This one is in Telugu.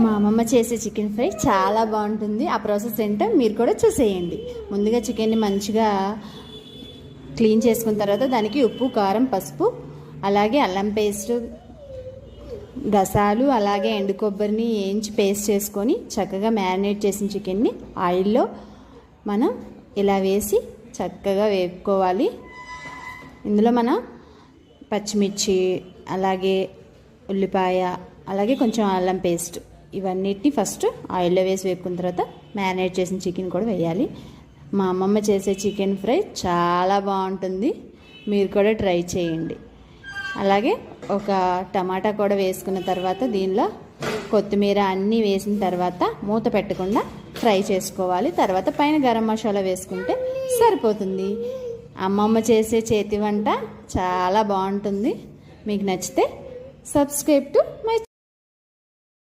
మా అమ్మమ్మ చేసే చికెన్ ఫ్రై చాలా బాగుంటుంది. ఆ ప్రాసెస్ ఏంటో మీరు కూడా చూసేయండి. ముందుగా చికెన్ని మంచిగా క్లీన్ చేసుకున్న తర్వాత దానికి ఉప్పు, కారం, పసుపు, అలాగే అల్లం పేస్ట్, గసాలు, అలాగే ఎండు కొబ్బరిని వేయించి పేస్ట్ చేసుకొని చక్కగా మ్యారినేట్ చేసిన చికెన్ని ఆయిల్లో మనం ఇలా వేసి చక్కగా వేపుకోవాలి. ఇందులో మనం పచ్చిమిర్చి, అలాగే ఉల్లిపాయ, అలాగే కొంచెం అల్లం పేస్ట్ ఇవన్నిటిని ఫస్ట్ ఆయిల్లో వేసి వేపుకున్న తర్వాత మ్యారినేట్ చేసిన చికెన్ కూడా వేయాలి. మా అమ్మమ్మ చేసే చికెన్ ఫ్రై చాలా బాగుంటుంది. మీరు కూడా ట్రై చేయండి. అలాగే ఒక టమాటా కూడా వేసుకున్న తర్వాత దీనిలో కొత్తిమీర అన్నీ వేసిన తర్వాత మూత పెట్టకుండా ఫ్రై చేసుకోవాలి. తర్వాత పైన గరం మసాలా వేసుకుంటే సరిపోతుంది. అమ్మమ్మ చేసే చేతి వంట చాలా బాగుంటుంది. మీకు నచ్చితే సబ్స్క్రైబ్ టు మై